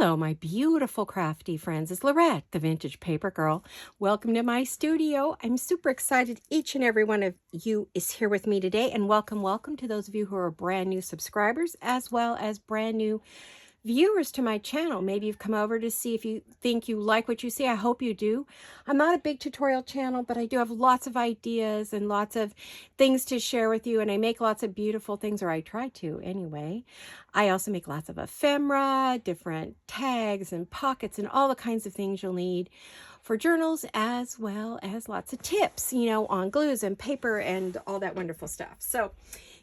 Hello, my beautiful crafty friends. It's Laurette, the Vintage Paper Girl. Welcome to my studio. I'm super excited each and every one of you is here with me today. And welcome to those of you who are brand new subscribers as well as brand new viewers to my channel. Maybe you've come over to see if you think you like what you see. I hope you do. I'm not a big tutorial channel, but I do have lots of ideas and lots of things to share with you, and I make lots of beautiful things, or I try to anyway. I also make lots of ephemera, different tags and pockets and all the kinds of things you'll need for journals, as well as lots of tips, on glues and paper and all that wonderful stuff. So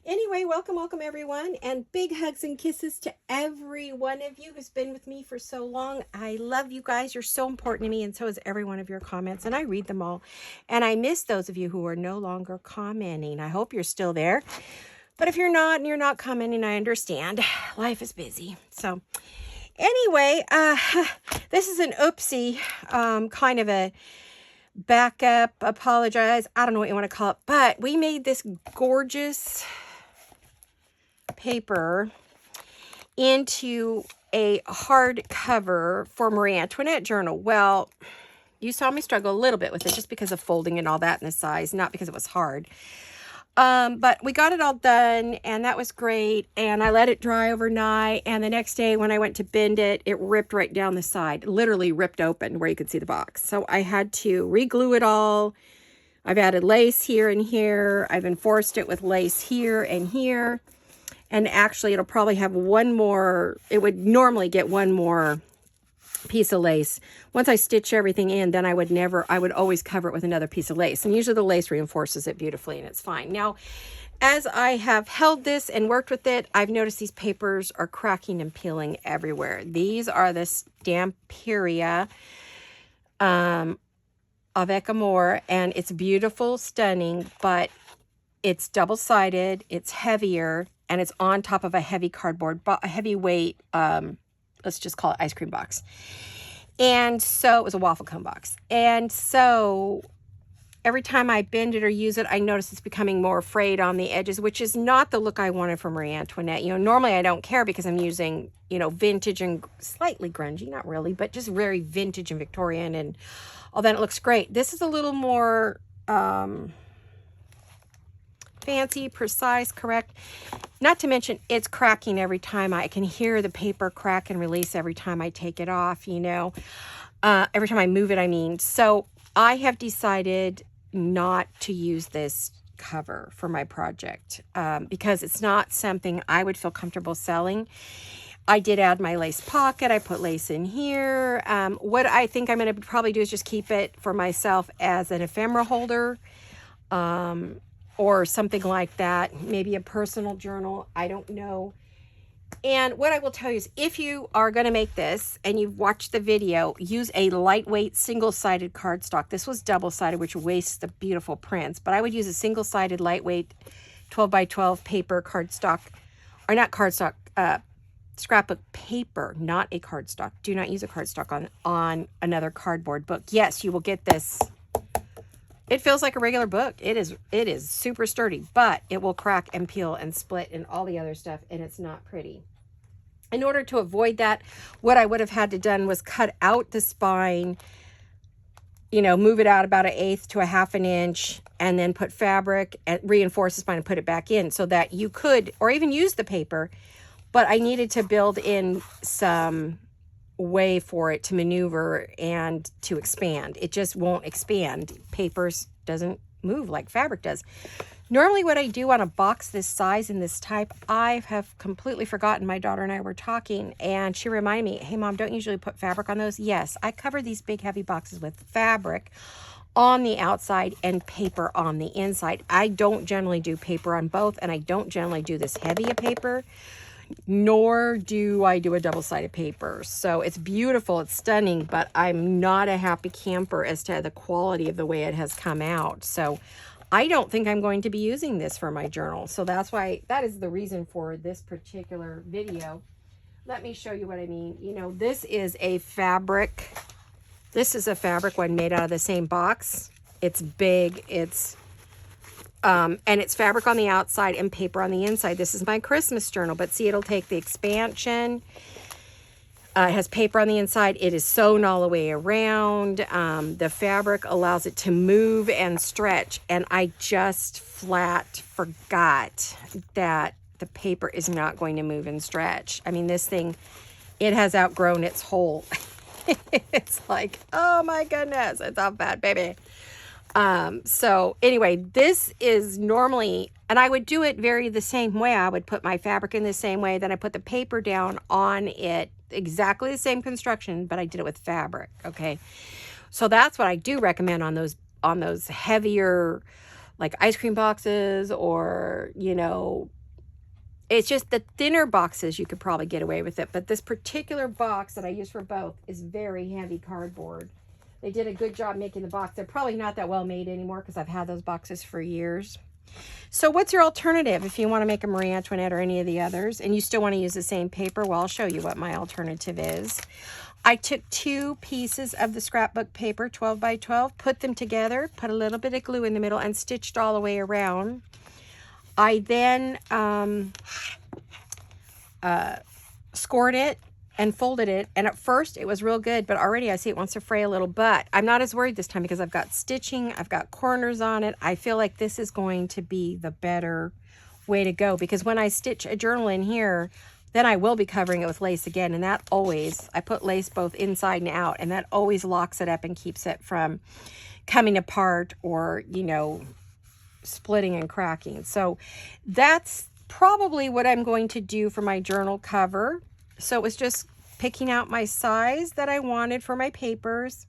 anyway, welcome everyone, and big hugs and kisses to every one of you who's been with me for so long. I love you guys. You're so important to me, and so is every one of your comments, and I read them all. And I miss those of you who are no longer commenting. I hope you're still there. But if you're not and you're not commenting, I understand. Life is busy. So anyway, this is an oopsie, kind of a backup, apologize. I don't know what you want to call it, but we made this gorgeous paper into a hard cover for Marie Antoinette journal. Well, you saw me struggle a little bit with it just because of folding and all that and the size, not because it was hard. But we got it all done, and that was great, and I let it dry overnight, and the next day when I went to bend it, it ripped right down the side, literally ripped open where you could see the box. So I had to re-glue it all. I've added lace here and here. I've enforced it with lace here and here. And actually, it'll probably have one more. It would normally get one more piece of lace. Once I stitch everything in, then I would always cover it with another piece of lace. And usually the lace reinforces it beautifully, and it's fine. Now, as I have held this and worked with it, I've noticed these papers are cracking and peeling everywhere. These are the Stamperia avec Amour, and it's beautiful, stunning, but it's double-sided, it's heavier, and it's on top of a heavy cardboard, a heavyweight, let's just call it ice cream box. And so it was a waffle cone box. And so every time I bend it or use it, I notice it's becoming more frayed on the edges, which is not the look I wanted for Marie Antoinette. Normally I don't care because I'm using, vintage and slightly grungy, not really, but just very vintage and Victorian and all that. It looks great. This is a little more fancy, precise, correct. Not to mention, it's cracking every time. I can hear the paper crack and release every time I take it off, every time I move it, I mean. So I have decided not to use this cover for my project because it's not something I would feel comfortable selling. I did add my lace pocket. I put lace in here. What I think I'm going to probably do is just keep it for myself as an ephemera holder. Or something like that, maybe a personal journal, I don't know. And what I will tell you is, if you are going to make this and you've watched the video, use a lightweight single-sided cardstock. This was double-sided, which wastes the beautiful prints, but I would use a single-sided lightweight 12 by 12 paper cardstock, or not cardstock, scrapbook paper, not a cardstock. Do not use a cardstock on another cardboard book. Yes, you will get this. It feels like a regular book. It is super sturdy, but it will crack and peel and split and all the other stuff, and it's not pretty. In order to avoid that, what I would have had to done was cut out the spine, move it out about 1/8 to 1/2 inch, and then put fabric and reinforce the spine and put it back in so that you could, or even use the paper, but I needed to build in some way for it to maneuver and to expand. It just won't expand. Papers doesn't move like fabric does. Normally what I do on a box this size and this type, I have completely forgotten. My daughter and I were talking, and she reminded me, hey Mom, don't you usually put fabric on those? Yes, I cover these big heavy boxes with fabric on the outside and paper on the inside. I don't generally do paper on both, and I don't generally do this heavy a paper, nor do I do a double-sided paper. So it's beautiful, it's stunning, but I'm not a happy camper as to the quality of the way it has come out. So I don't think I'm going to be using this for my journal. So that is the reason for this particular video. Let me show you what I mean. This is a fabric. This is a fabric one made out of the same box. It's big, and it's fabric on the outside and paper on the inside. This is my Christmas journal, but see, it'll take the expansion It has paper on the inside. It is sewn all the way around. The fabric allows it to move and stretch. And I just flat forgot that the paper is not going to move and stretch. I mean, this thing, it has outgrown its hole. It's like, oh my goodness, it's all bad, baby. So anyway, this is normally, and I would do it the same way. I would put my fabric in the same way, then I put the paper down on it, exactly the same construction, but I did it with fabric. Okay. So that's what I do recommend on those heavier, like ice cream boxes, or, you know, it's just the thinner boxes you could probably get away with it. But this particular box that I use for both is very heavy cardboard. They did a good job making the box. They're probably not that well made anymore because I've had those boxes for years. So what's your alternative if you want to make a Marie Antoinette or any of the others and you still want to use the same paper? Well, I'll show you what my alternative is. I took 2 pieces of the scrapbook paper, 12 by 12, put them together, put a little bit of glue in the middle, and stitched all the way around. I then scored it and folded it, and at first it was real good, but already I see it wants to fray a little. But I'm not as worried this time because I've got stitching, I've got corners on it. I feel like this is going to be the better way to go, because when I stitch a journal in here, then I will be covering it with lace again, and that always, I put lace both inside and out, and that always locks it up and keeps it from coming apart or, you know, splitting and cracking. So that's probably what I'm going to do for my journal cover. So it was just picking out my size that I wanted for my papers,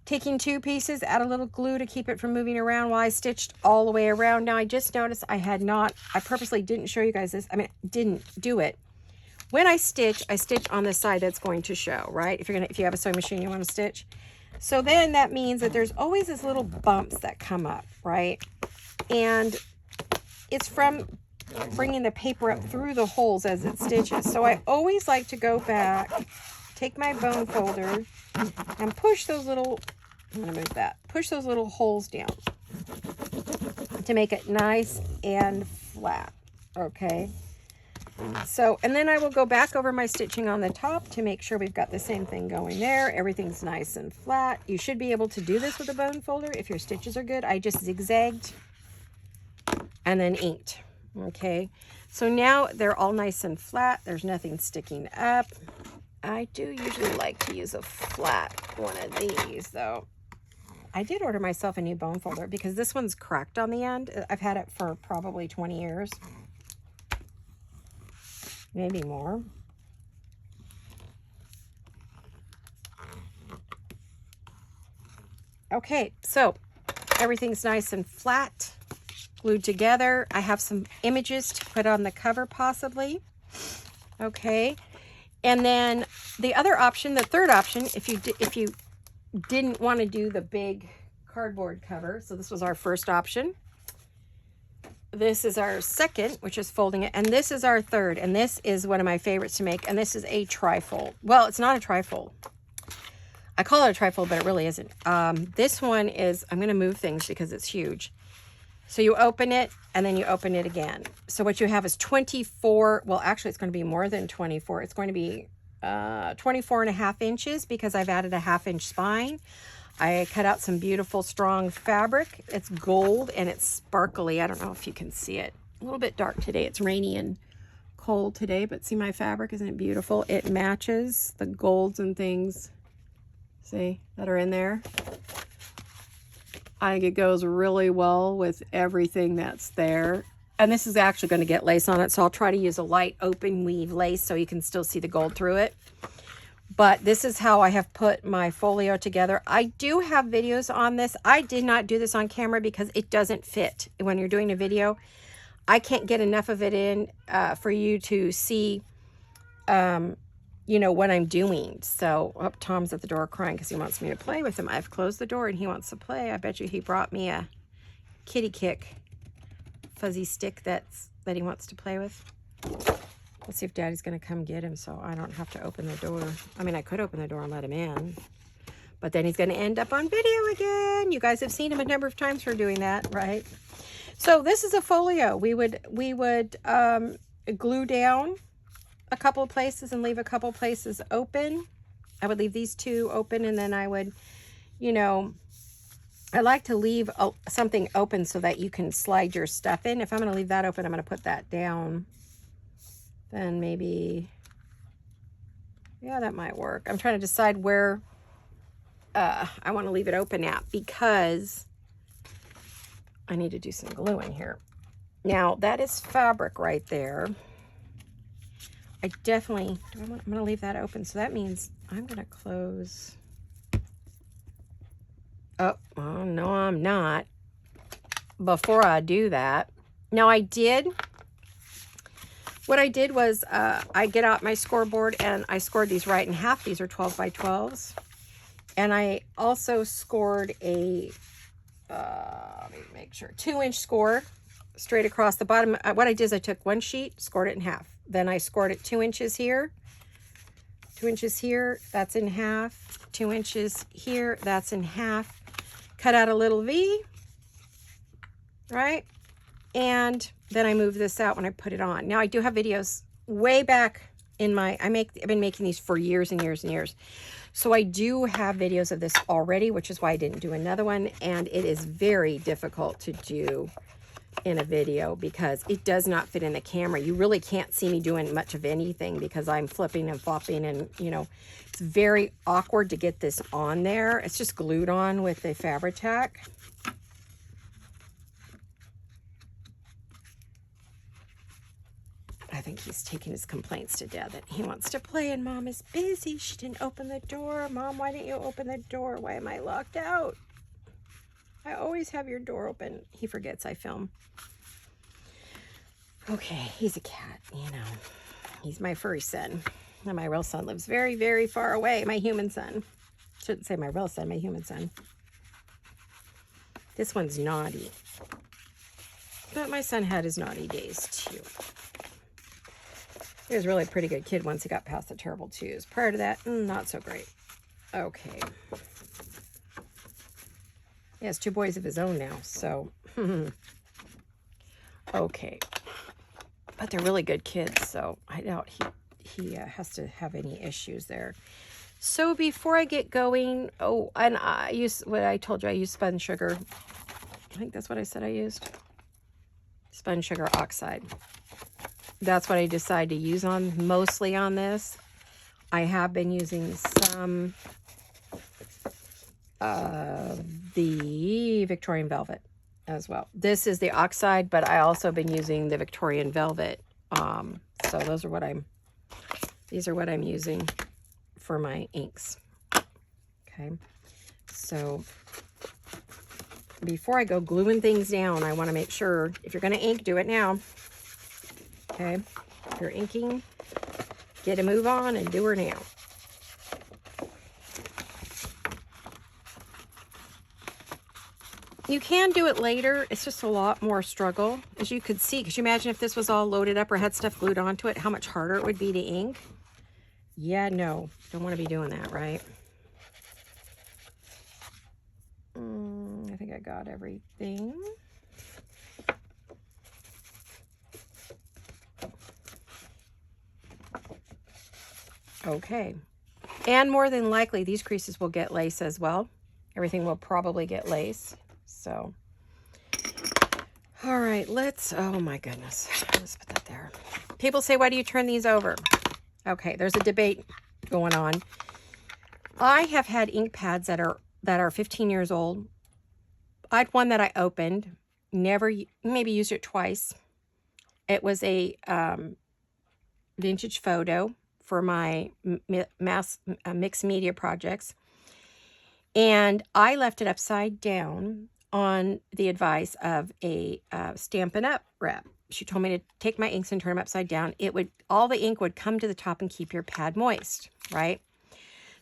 taking 2 pieces, add a little glue to keep it from moving around while I stitched all the way around. Now I just noticed I purposely didn't show you guys this. I mean, didn't do it. When I stitch on the side that's going to show, right? If you have a sewing machine, you want to stitch. So then that means that there's always these little bumps that come up, right? And it's from bringing the paper up through the holes as it stitches. So I always like to go back, take my bone folder, and push those little, I'm going to move that, push those little holes down to make it nice and flat, okay? So, and then I will go back over my stitching on the top to make sure we've got the same thing going there. Everything's nice and flat. You should be able to do this with a bone folder if your stitches are good. I just zigzagged and then inked. Okay, so now they're all nice and flat. There's nothing sticking up. I do usually like to use a flat one of these, though. I did order myself a new bone folder because this one's cracked on the end. I've had it for probably 20 years. Maybe more. Okay, so everything's nice and flat, glued together. I have some images to put on the cover possibly. Okay, and then the other option, the third option, if you didn't want to do the big cardboard cover, so this was our first option. This is our second, which is folding it, and this is our third, and this is one of my favorites to make, and this is a trifold. Well, it's not a trifold. I call it a trifold, but it really isn't. This one is, I'm going to move things because it's huge. So you open it, and then you open it again. So what you have is 24, well, actually it's going to be more than 24. It's going to be 24.5 inches because I've added a 1/2 inch spine. I cut out some beautiful strong fabric. It's gold and it's sparkly. I don't know if you can see it. A little bit dark today. It's rainy and cold today, but see my fabric? Isn't it beautiful? It matches the golds and things, see, that are in there. I think it goes really well with everything that's there. And this is actually going to get lace on it, so I'll try to use a light open weave lace so you can still see the gold through it. But this is how I have put my folio together. I do have videos on this. I did not do this on camera because it doesn't fit when you're doing a video. I can't get enough of it in for you to see, you know, what I'm doing. So, oh, Tom's at the door crying because he wants me to play with him. I've closed the door and he wants to play. I bet you he brought me a kitty kick fuzzy stick that he wants to play with. Let's see if Daddy's going to come get him so I don't have to open the door. I mean, I could open the door and let him in, but then he's going to end up on video again. You guys have seen him a number of times for doing that, right? So this is a folio. We would glue down a couple of places and leave a couple places open. I would leave these two open, and then I would, you know, I like to leave something open so that you can slide your stuff in. If I'm going to leave that open, I'm going to put that down. Then maybe, yeah, that might work. I'm trying to decide where I want to leave it open at, because I need to do some glue in here. Now, that is fabric right there. I definitely, I'm going to leave that open. So that means I'm going to close. Oh, no, I'm not. Before I do that. Now, what I did was I get out my scoreboard and I scored these right in half. These are 12 by 12s. And I also scored a, let me make sure, 2-inch score straight across the bottom. What I did is I took one sheet, scored it in half. Then I scored it 2 inches here, 2 inches here, that's in half, 2 inches here, that's in half. Cut out a little V, right? And then I move this out when I put it on. Now I do have videos way back in my, I've been making these for years and years and years. So I do have videos of this already, which is why I didn't do another one. And it is very difficult to do in a video because it does not fit in the camera. You really can't see me doing much of anything because I'm flipping and flopping, and you know, it's very awkward to get this on there. It's just glued on with the Fabri-Tac. I think he's taking his complaints to death that he wants to play and Mom is busy. She didn't open the door. Mom, why didn't you open the door? Why am I locked out? I always have your door open. He forgets I film. Okay, he's a cat, you know. He's my furry son. And my real son lives very, very far away. My human son. Shouldn't say my real son, my human son. This one's naughty. But my son had his naughty days too. He was really a pretty good kid once he got past the terrible twos. Prior to that, not so great. Okay. He has 2 boys of his own now, so. Okay. But they're really good kids, so I doubt he has to have any issues there. So before I get going, oh, and I use what I told you, I use spun sugar. I think that's what I said I used. Spun sugar oxide. That's what I decided to use on mostly on this. I have been using some the Victorian Velvet as well. This is the oxide, but I also been using the Victorian Velvet. So these are what I'm using for my inks. Okay. So before I go gluing things down, I want to make sure, if you're going to ink, do it now. Okay. If you're inking, get a move on and do her now. You can do it later. It's just a lot more struggle, as you could see. Because you imagine if this was all loaded up or had stuff glued onto it, how much harder it would be to ink. Yeah, no. Don't want to be doing that, right? I think I got everything. Okay. And more than likely, these creases will get lace as well. Everything will probably get lace. So, all right, oh my goodness, let's put that there. People say, why do you turn these over? Okay, there's a debate going on. I have had ink pads that are 15 years old. I had one that I opened, maybe used it twice. It was a vintage photo for my mixed media projects. And I left it upside down on the advice of a Stampin' Up! Rep. She told me to take my inks and turn them upside down. All the ink would come to the top and keep your pad moist, right?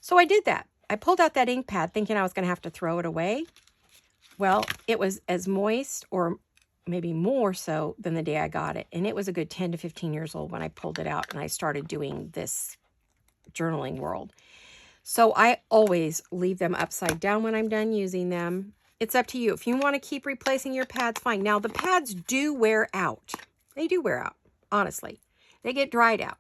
So I did that. I pulled out that ink pad thinking I was going to have to throw it away. Well, it was as moist, or maybe more so, than the day I got it. And it was a good 10 to 15 years old when I pulled it out and I started doing this journaling world. So I always leave them upside down when I'm done using them. It's up to you. If you want to keep replacing your pads, fine. Now, the pads do wear out. They do wear out, honestly. They get dried out.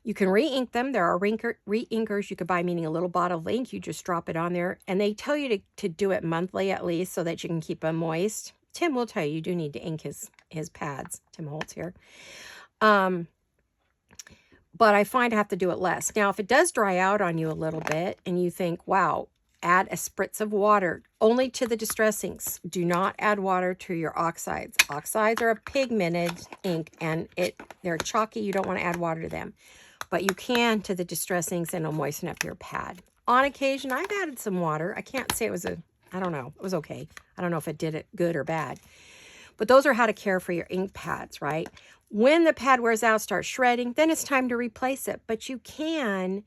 You can re-ink them. There are re-inkers you could buy, meaning a little bottle of ink. You just drop it on there. And they tell you to do it monthly at least so that you can keep them moist. Tim will tell you do need to ink his pads. Tim Holtz here. But I find I have to do it less. Now, if it does dry out on you a little bit and you think, wow, add a spritz of water only to the distress inks. Do not add water to your oxides. Oxides are a pigmented ink and they're chalky. You don't want to add water to them. But you can to the distress inks and it'll moisten up your pad. On occasion, I've added some water. I can't say it was I don't know. It was okay. I don't know if it did it good or bad. But those are how to care for your ink pads, right? When the pad wears out, starts shredding, then it's time to replace it. But you can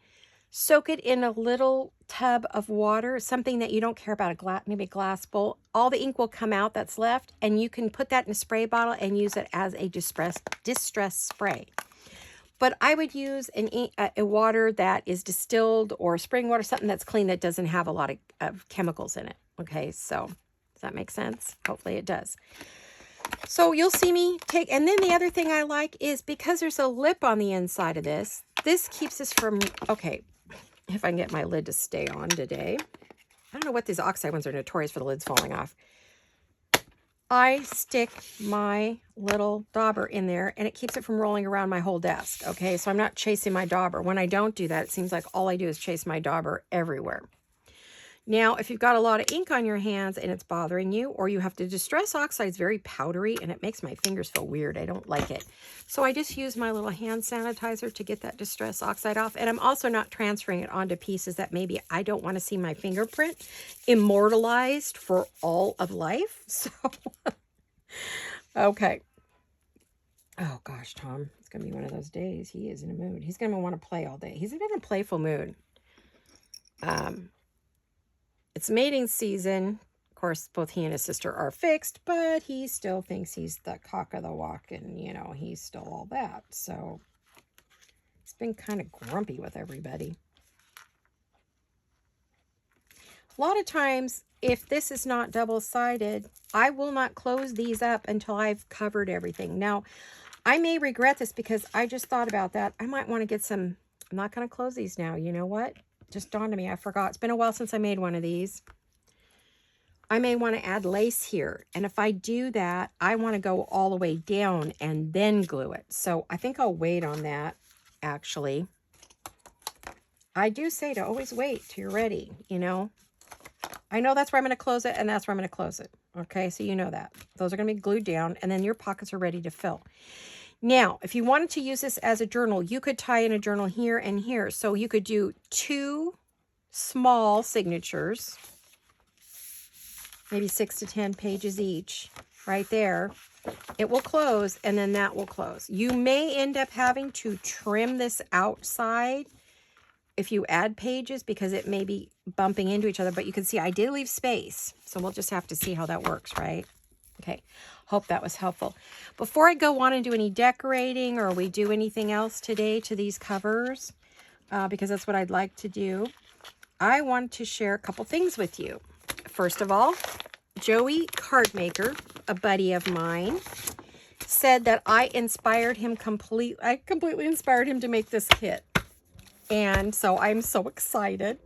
soak it in a little tub of water, something that you don't care about, maybe a glass bowl. All the ink will come out that's left, and you can put that in a spray bottle and use it as a distress spray. But I would use a water that is distilled or spring water, something that's clean that doesn't have a lot of chemicals in it. Okay, so does that make sense? Hopefully it does. So you'll see me take, and then the other thing I like is because there's a lip on the inside of this keeps this from, okay, if I can get my lid to stay on today. I don't know what these oxide ones are notorious for the lids falling off. I stick my little dauber in there and it keeps it from rolling around my whole desk. Okay, so I'm not chasing my dauber. When I don't do that, it seems like all I do is chase my dauber everywhere. Now, if you've got a lot of ink on your hands and it's bothering you, or you have to distress oxide, it's very powdery and it makes my fingers feel weird. I don't like it. So I just use my little hand sanitizer to get that distress oxide off. And I'm also not transferring it onto pieces that maybe I don't want to see my fingerprint immortalized for all of life. So, okay. Oh gosh, Tom, it's going to be one of those days. He is in a mood. He's going to want to play all day. He's in a playful mood. It's mating season. Of course, both he and his sister are fixed, but he still thinks he's the cock of the walk and, you know, he's still all that. So he's been kind of grumpy with everybody. A lot of times, if this is not double-sided, I will not close these up until I've covered everything. Now, I may regret this because I just thought about that. I might want to get some, I'm not going to close these now. You know what? Just dawned on me. I forgot. It's been a while since I made one of these. I may want to add lace here. And if I do that, I want to go all the way down and then glue it. So I think I'll wait on that, actually. I do say to always wait till you're ready, you know. I know that's where I'm going to close it, and that's where I'm going to close it. Okay, so you know that. Those are going to be glued down, and then your pockets are ready to fill. Now, if you wanted to use this as a journal, you could tie in a journal here and here. So you could do 2 small signatures, maybe 6 to 10 pages each, right there. It will close, and then that will close. You may end up having to trim this outside if you add pages because it may be bumping into each other, but you can see I did leave space. So we'll just have to see how that works, right? Okay, hope that was helpful. Before I go on and do any decorating or we do anything else today to these covers, because that's what I'd like to do, I want to share a couple things with you. First of all, Joey Cardmaker, a buddy of mine, said that I inspired him I completely inspired him to make this kit. And so I'm so excited.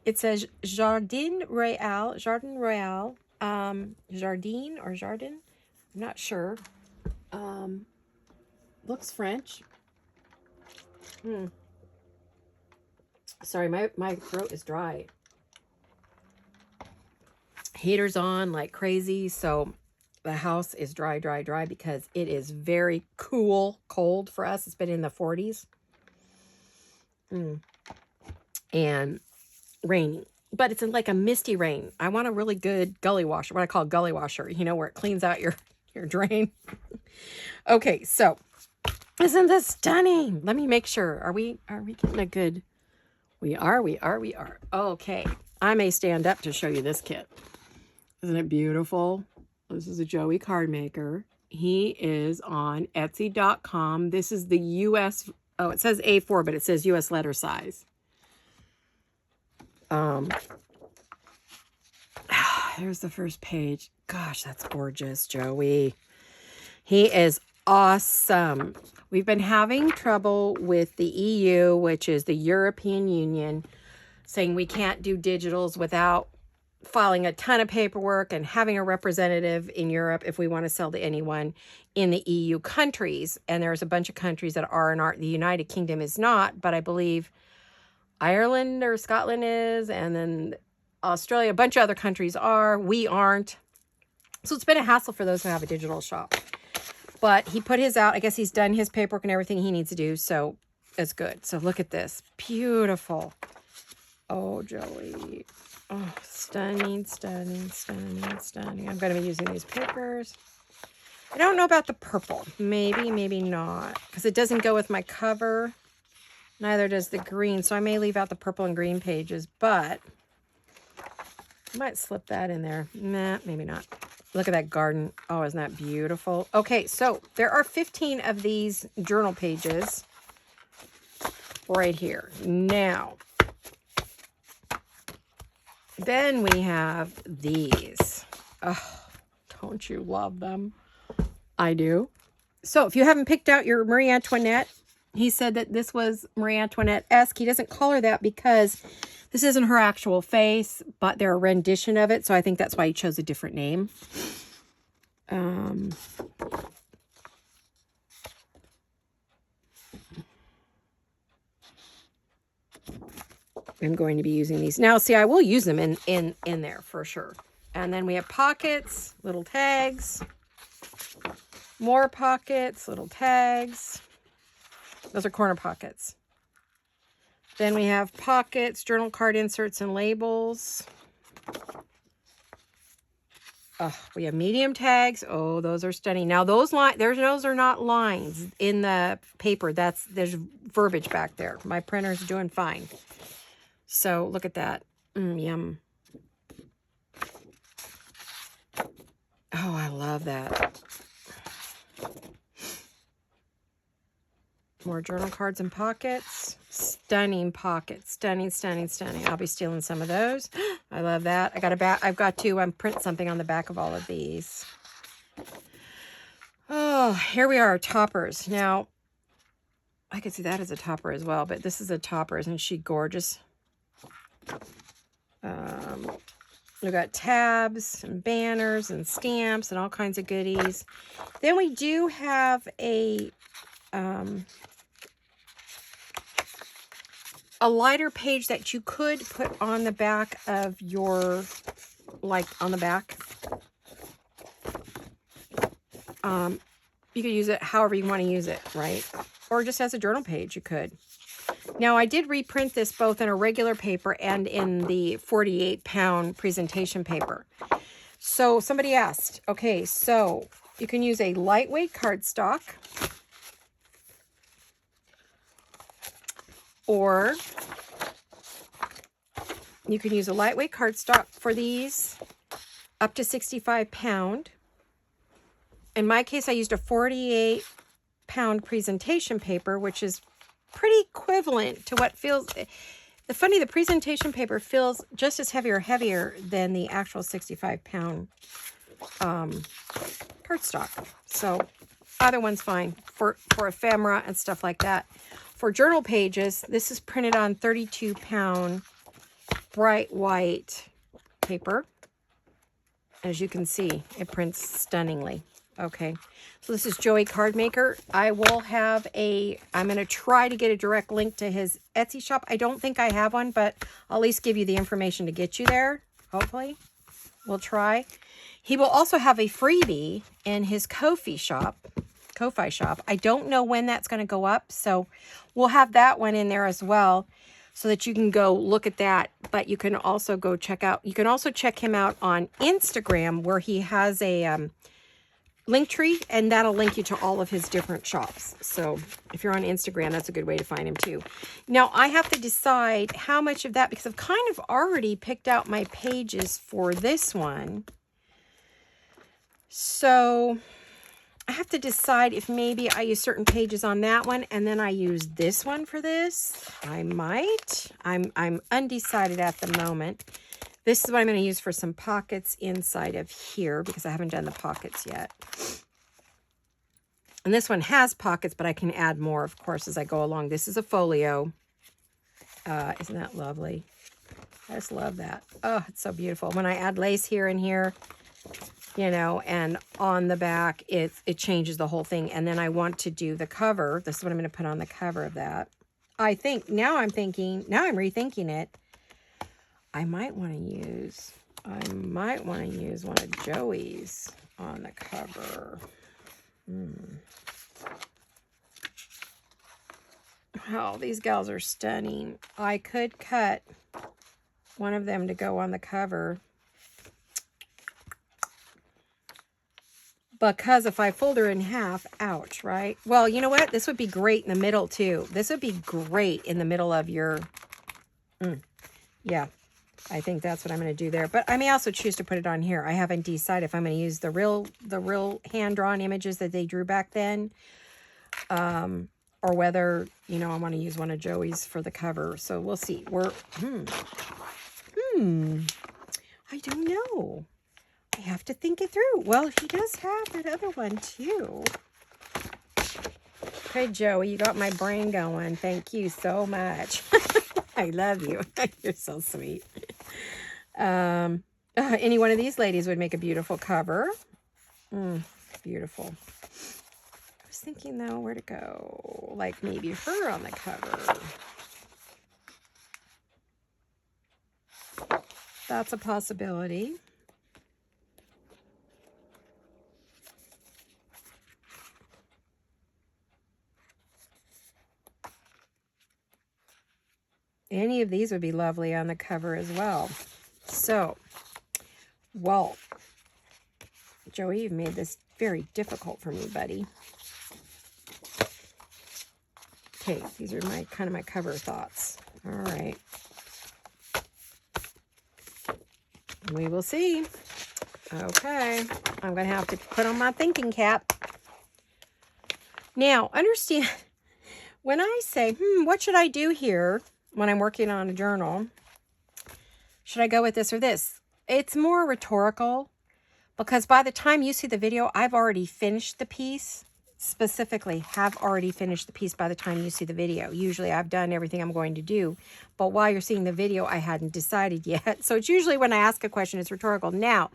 It says Jardin Royal, Jardin or Jardin, I'm not sure. Looks French. Sorry, my throat is dry. Heater's on like crazy, so the house is dry because it is very cold for us. It's been in the 40s. And rainy. But it's like a misty rain. I want a really good gully washer, what I call gully washer, you know, where it cleans out your drain. Okay, so isn't this stunning? Let me make sure. Are we getting a good? We are. Okay, I may stand up to show you this kit. Isn't it beautiful? This is a Joey Cardmaker. He is on Etsy.com. This is the US, oh, it says A4, but it says US letter size. There's the first page. Gosh, that's gorgeous, Joey. He is awesome. We've been having trouble with the EU, which is the European Union, saying we can't do digitals without filing a ton of paperwork and having a representative in Europe if we want to sell to anyone in the EU countries. And there's a bunch of countries that are and aren't. The United Kingdom is not, but I believe Ireland or Scotland is, and then Australia, a bunch of other countries are. We aren't. So it's been a hassle for those who have a digital shop. But he put his out. I guess he's done his paperwork and everything he needs to do, so it's good. So look at this. Beautiful. Oh, Joey. Oh, stunning, stunning, stunning, stunning. I'm going to be using these papers. I don't know about the purple. Maybe, maybe not. Because it doesn't go with my cover. Neither does the green. So I may leave out the purple and green pages. But I might slip that in there. Nah, maybe not. Look at that garden. Oh, isn't that beautiful? Okay, so there are 15 of these journal pages right here. Now, then we have these. Oh, don't you love them? I do. So if you haven't picked out your Marie Antoinette, he said that this was Marie Antoinette-esque. He doesn't call her that because this isn't her actual face, but they're a rendition of it. So I think that's why he chose a different name. I'm going to be using these. Now, see, I will use them in there for sure. And then we have pockets, little tags, more pockets, little tags. Those are corner pockets. Then we have pockets, journal card inserts, and labels. Oh, we have medium tags. Oh, those are stunning. Now, those are not lines in the paper. There's verbiage back there. My printer's doing fine. So look at that. Yum. Oh, I love that. More journal cards and pockets. Stunning pockets. Stunning, stunning, stunning. I'll be stealing some of those. I love that. I've got to print something on the back of all of these. Oh, here we are, toppers. Now, I could see that as a topper as well, but this is a topper. Isn't she gorgeous? We've got tabs and banners and stamps and all kinds of goodies. Then we do have a lighter page that you could put on the back of your, like on the back. You could use it however you want to use it, right? Or just as a journal page, you could. Now, I did reprint this both in a regular paper and in the 48-pound presentation paper. So somebody asked, okay, so you can use a lightweight cardstock, or you can use a lightweight cardstock for these up to 65-pound. In my case, I used a 48-pound presentation paper, which is pretty equivalent to what feels... The presentation paper feels just as heavy or heavier than the actual 65-pound cardstock. So either one's fine for ephemera and stuff like that. For journal pages, this is printed on 32-pound bright white paper. As you can see, it prints stunningly. Okay, so this is Joey Card Maker. I will have I'm going to try to get a direct link to his Etsy shop. I don't think I have one, but I'll at least give you the information to get you there, hopefully. We'll try. He will also have a freebie in his Ko-fi shop. I don't know when that's going to go up, so we'll have that one in there as well so that you can go look at that. But you can also go check him out on Instagram, where he has a link tree, and that'll link you to all of his different shops. So if you're on Instagram, that's a good way to find him too. Now, I have to decide how much of that, because I've kind of already picked out my pages for this one. So I have to decide if maybe I use certain pages on that one and then I use this one for this. I might. I'm undecided at the moment. This is what I'm going to use for some pockets inside of here, because I haven't done the pockets yet. And this one has pockets, but I can add more, of course, as I go along. This is a folio. Isn't that lovely? I just love that. Oh, it's so beautiful. When I add lace here and here, you know, and on the back, it changes the whole thing. And then I want to do the cover. This is what I'm going to put on the cover of that. I'm rethinking it. I might want to use one of Joey's on the cover. Oh, these gals are stunning. I could cut one of them to go on the cover, because if I fold her in half, ouch, right? Well, you know what? This would be great in the middle too. This would be great in the middle of your, yeah, I think that's what I'm going to do there. But I may also choose to put it on here. I haven't decided if I'm going to use the real hand-drawn images that they drew back then, or whether, you know, I want to use one of Joey's for the cover. So we'll see. I don't know. I have to think it through. Well, he does have that other one too. Okay, Joey, you got my brain going. Thank you so much. I love you. You're so sweet. Any one of these ladies would make a beautiful cover. Beautiful. I was thinking though, where to go? Like maybe her on the cover. That's a possibility. Any of these would be lovely on the cover as well. So, well, Joey, you've made this very difficult for me, buddy. Okay, these are my kind of my cover thoughts. All right. We will see. Okay, I'm going to have to put on my thinking cap. Now, understand, when I say, what should I do here when I'm working on a journal? Should I go with this or this? It's more rhetorical, because by the time you see the video, I've already finished the piece. Specifically, have already finished the piece by the time you see the video. Usually I've done everything I'm going to do, but while you're seeing the video, I hadn't decided yet. So it's usually when I ask a question, it's rhetorical. Now,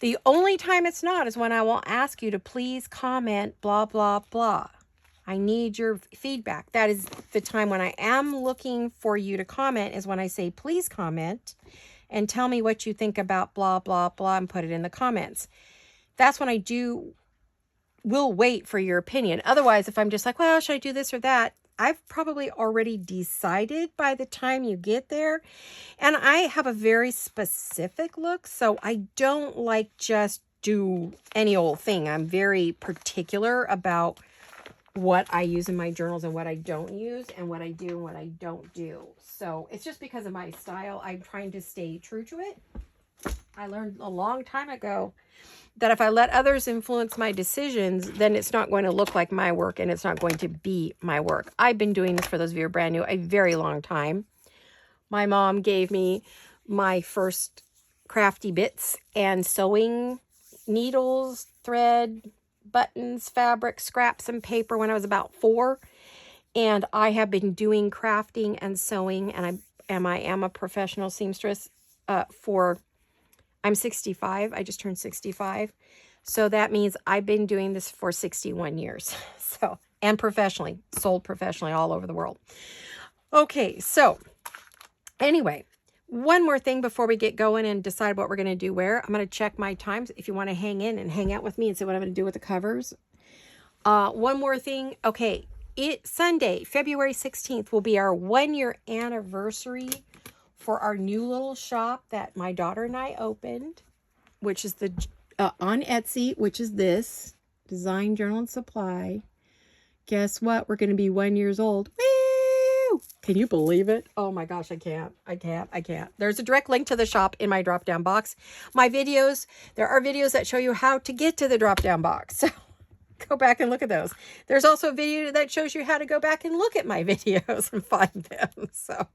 the only time it's not is when I will ask you to please comment, blah, blah, blah. I need your feedback. That is the time when I am looking for you to comment, is when I say, please comment and tell me what you think about blah, blah, blah, and put it in the comments. That's when I will wait for your opinion. Otherwise, if I'm just like, well, should I do this or that? I've probably already decided by the time you get there. And I have a very specific look, so I don't like just do any old thing. I'm very particular about what I use in my journals and what I don't use, and what I do and what I don't do. So it's just because of my style. I'm trying to stay true to it. I learned a long time ago that if I let others influence my decisions, then it's not going to look like my work, and it's not going to be my work. I've been doing this, for those of you who are brand new, a very long time. My mom gave me my first crafty bits and sewing needles, thread, buttons, fabric, scraps, and paper when I was about 4. And I have been doing crafting and sewing, and I am a professional seamstress I'm 65. I just turned 65. So that means I've been doing this for 61 years. So, and professionally, sold professionally all over the world. Okay, so anyway, one more thing before we get going and decide what we're going to do where. I'm going to check my times if you want to hang in and hang out with me and see what I'm going to do with the covers. One more thing. Okay, Sunday, February 16th will be our 1-year anniversary for our new little shop that my daughter and I opened, which is on Etsy, which is this Design Journal and Supply. Guess what? We're going to be 1 year old. Woo! Can you believe it? Oh my gosh, I can't. There's a direct link to the shop in my drop-down box. My videos, there are videos that show you how to get to the drop-down box. So go back and look at those. There's also a video that shows you how to go back and look at my videos and find them. So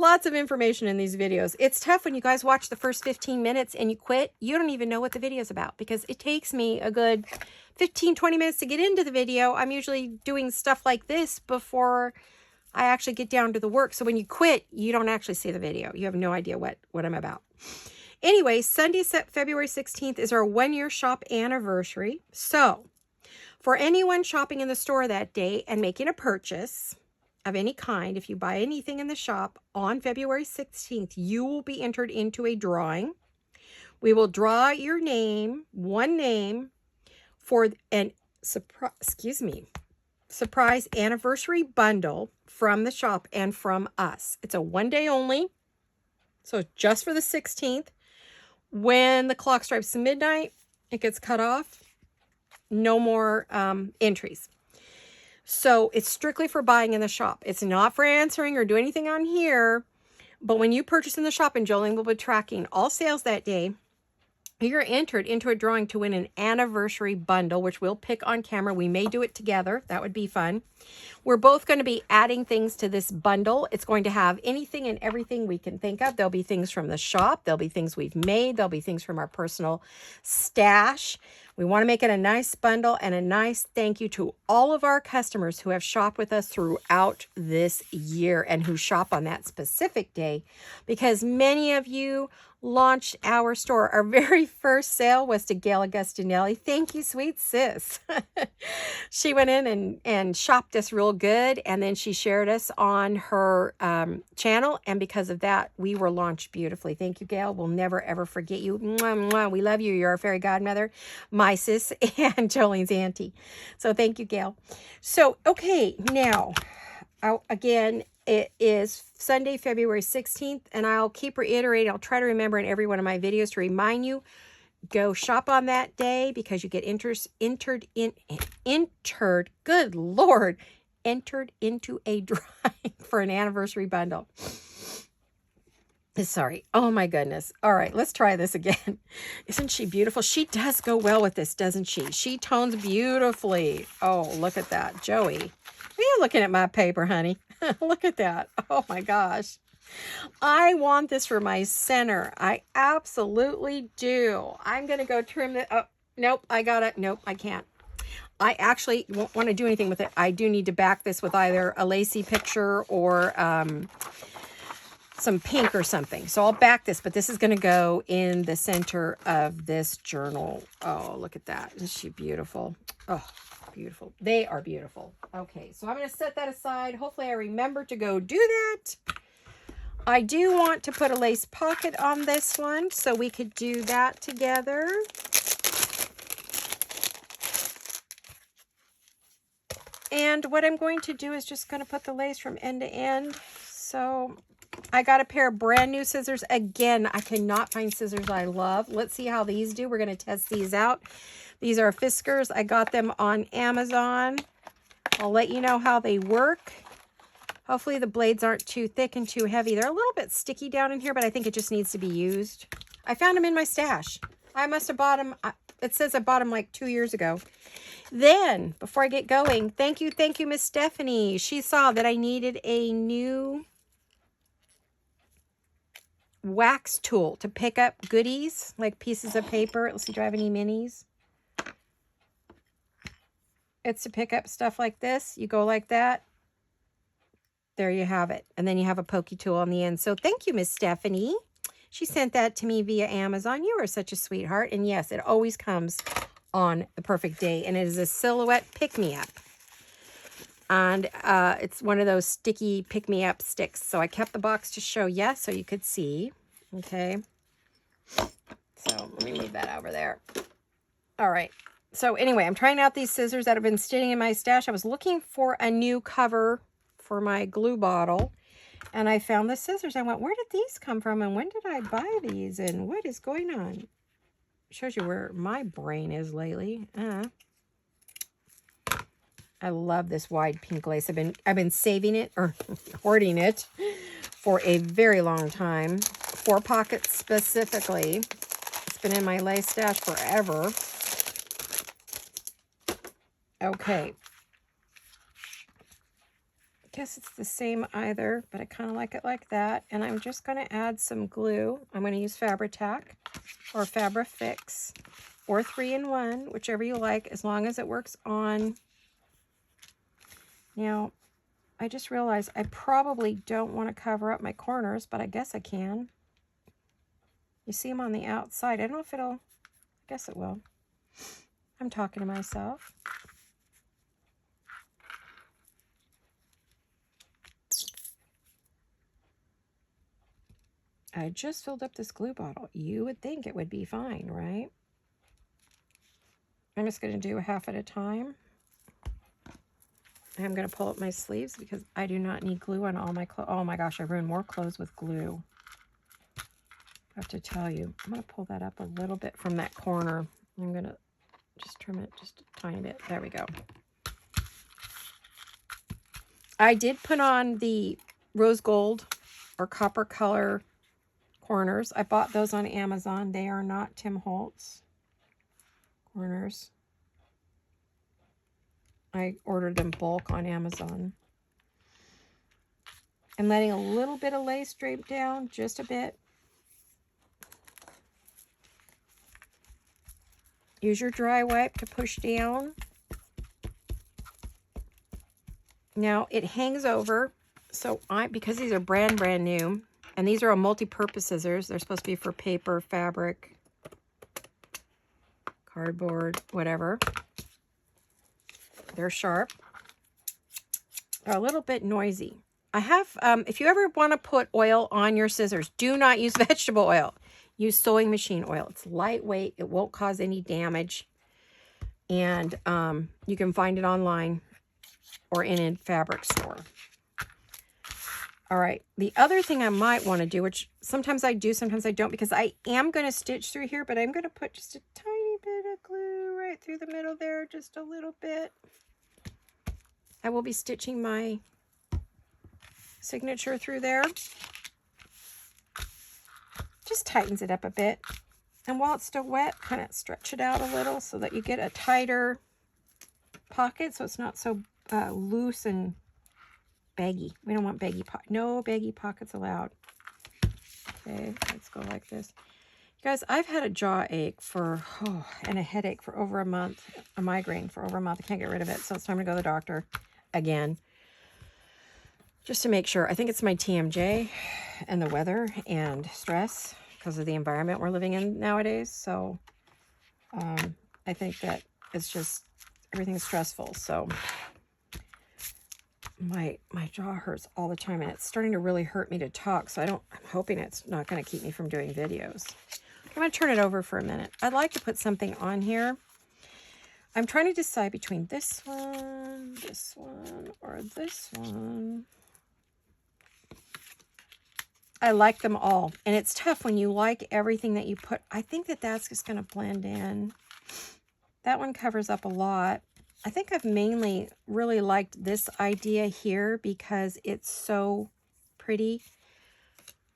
Lots of information in these videos. It's tough when you guys watch the first 15 minutes and you quit. You don't even know what the video is about because it takes me a good 15, 20 minutes to get into the video. I'm usually doing stuff like this before I actually get down to the work. So when you quit, you don't actually see the video. You have no idea what I'm about. Anyway, Sunday, February 16th is our 1-year shop anniversary. So for anyone shopping in the store that day and making a purchase of any kind, if you buy anything in the shop on February 16th, you will be entered into a drawing. We will draw your name, one name, for an surprise anniversary bundle from the shop and from us. It's a 1 day only, so just for the 16th. When the clock strikes midnight, it gets cut off. No more entries. So it's strictly for buying in the shop. It's not for answering or do anything on here. But when you purchase in the shop, and Jolene will be tracking all sales that day, you're entered into a drawing to win an anniversary bundle, which we'll pick on camera. We may do it together. That would be fun. We're both going to be adding things to this bundle. It's going to have anything and everything we can think of. There'll be things from the shop. There'll be things we've made. There'll be things from our personal stash. We want to make it a nice bundle and a nice thank you to all of our customers who have shopped with us throughout this year and who shop on that specific day, because many of you launched our store. Our very first sale was to Gail Augustinelli. Thank you, sweet sis. She went in and shopped us real good, and then she shared us on her channel, and because of that, we were launched beautifully. Thank you, Gail. We'll never, ever forget you. Mwah, mwah. We love you. You're our fairy godmother, my sis, and Jolene's auntie. So thank you, Gail. So, okay, now, again, it is Sunday, February 16th, and I'll keep reiterating. I'll try to remember in every one of my videos to remind you, go shop on that day because you get entered, good Lord, entered into a drawing for an anniversary bundle. Sorry. Oh my goodness. All right, let's try this again. Isn't she beautiful? She does go well with this, doesn't she? She tones beautifully. Oh, look at that. Joey, are you looking at my paper, honey? Look at that. Oh my gosh. I want this for my center. I absolutely do. I'm going to go trim it. Oh, nope, I got it. Nope, I can't. I actually won't want to do anything with it. I do need to back this with either a lacy picture or some pink or something. So I'll back this, but this is going to go in the center of this journal. Oh, look at that. Isn't she beautiful? Oh, beautiful. They are beautiful. Okay, so I'm going to set that aside. Hopefully I remember to go do that. I do want to put a lace pocket on this one, so we could do that together. And what I'm going to do is just going to put the lace from end to end. So I got a pair of brand new scissors. Again, I cannot find scissors I love. Let's see how these do. We're going to test these out. These are Fiskars. I got them on Amazon. I'll let you know how they work. Hopefully the blades aren't too thick and too heavy. They're a little bit sticky down in here, but I think it just needs to be used. I found them in my stash. I must have bought them. It says I bought them like 2 years ago. Then, before I get going, thank you, Miss Stephanie. She saw that I needed a new wax tool to pick up goodies, like pieces of paper. Let's see, do I have any minis? It's to pick up stuff like this. You go like that. There you have it. And then you have a pokey tool on the end. So thank you, Miss Stephanie. She sent that to me via Amazon. You are such a sweetheart. And yes, it always comes on the perfect day. And it is a silhouette pick-me-up. And it's one of those sticky pick-me-up sticks. So I kept the box to show you so you could see. Okay. So let me move that over there. All right. So anyway, I'm trying out these scissors that have been sitting in my stash. I was looking for a new cover for my glue bottle, and I found the scissors. I went, where did these come from, and when did I buy these, and what is going on? Shows you where my brain is lately. I love this wide pink lace. I've been saving it or hoarding it for a very long time. 4 pockets specifically. It's been in my lace stash forever. Okay. guess it's the same either, but I kind of like it like that. And I'm just going to add some glue. I'm going to use Fabri-Tac or Fabri-Fix or 3-in-1, whichever you like, as long as it works on. Now, I just realized I probably don't want to cover up my corners, but I guess I can. You see them on the outside. I don't know if it'll, I guess it will. I'm talking to myself. I just filled up this glue bottle. You would think it would be fine, right? I'm just going to do a half at a time. I'm going to pull up my sleeves because I do not need glue on all my clothes. Oh my gosh, I ruined more clothes with glue. I have to tell you. I'm going to pull that up a little bit from that corner. I'm going to just trim it just a tiny bit. There we go. I did put on the rose gold or copper color corners. I bought those on Amazon. They are not Tim Holtz corners. I ordered them bulk on Amazon. I'm letting a little bit of lace drape down, just a bit. Use your dry wipe to push down. Now it hangs over, so because these are brand new, and these are a multi-purpose scissors. They're supposed to be for paper, fabric, cardboard, whatever. They're sharp. They're a little bit noisy. I have, if you ever want to put oil on your scissors, do not use vegetable oil. Use sewing machine oil. It's lightweight. It won't cause any damage. And you can find it online or in a fabric store. All right. The other thing I might want to do, which sometimes I do, sometimes I don't, because I am going to stitch through here, but I'm going to put just a tiny bit of glue right through the middle there, just a little bit. I will be stitching my signature through there. Just tightens it up a bit. And while it's still wet, kind of stretch it out a little so that you get a tighter pocket so it's not so loose and baggy. We don't want baggy no baggy pockets allowed. Okay, let's go like this. You guys, I've had a jaw ache and a headache for over a month, a migraine for over a month. I can't get rid of it, so it's time to go to the doctor again. Just to make sure. I think it's my TMJ and the weather and stress because of the environment we're living in nowadays. So I think that it's just everything's stressful. So my jaw hurts all the time, and it's starting to really hurt me to talk. So I'm hoping it's not going to keep me from doing videos. I'm going to turn it over for a minute. I'd like to put something on here. I'm trying to decide between this one, or this one. I like them all. And it's tough when you like everything that you put. I think that that's just going to blend in. That one covers up a lot. I think I've mainly really liked this idea here because it's so pretty.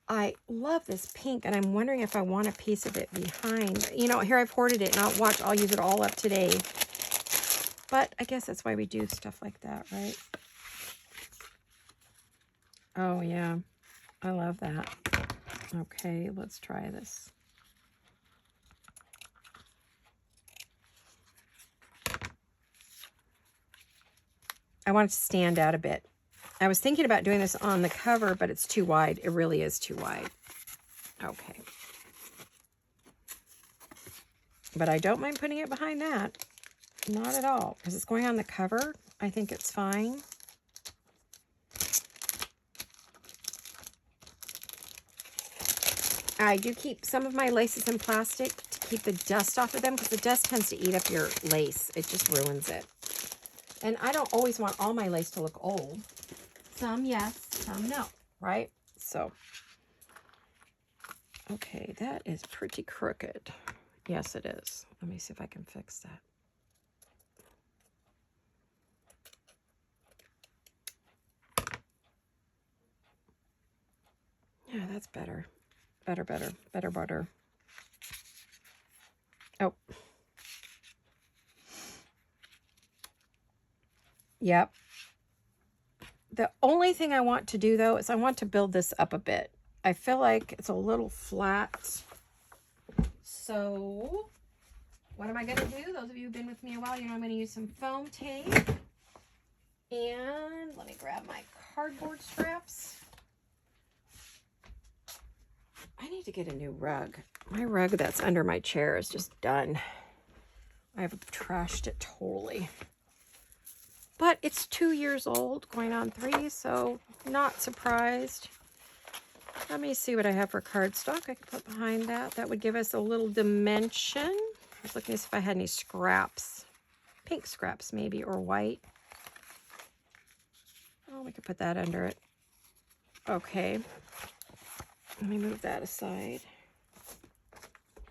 I love this pink, and I'm wondering if I want a piece of it behind. You know, here I've hoarded it, and I'll use it all up today. But I guess that's why we do stuff like that, right? Oh, yeah. I love that. Okay, let's try this. I want it to stand out a bit. I was thinking about doing this on the cover, but it's too wide. It really is too wide. Okay. But I don't mind putting it behind that. Not at all. Because it's going on the cover. I think it's fine. I do keep some of my laces in plastic to keep the dust off of them because the dust tends to eat up your lace. It just ruins it. And I don't always want all my lace to look old. Some yes, some no, right? So, okay, that is pretty crooked. Yes, it is. Let me see if I can fix that. Yeah, that's better. Better. Oh. Yep. The only thing I want to do though is I want to build this up a bit. I feel like it's a little flat. So what am I going to do? Those of you who've been with me a while, you know I'm going to use some foam tape. And let me grab my cardboard scraps. I need to get a new rug. My rug that's under my chair is just done. I've trashed it totally. But it's 2 years old, going on 3, so not surprised. Let me see what I have for cardstock I can put behind that. That would give us a little dimension. I was looking to see if I had any scraps. Pink scraps maybe, or white. Oh, we could put that under it. Okay. Let me move that aside.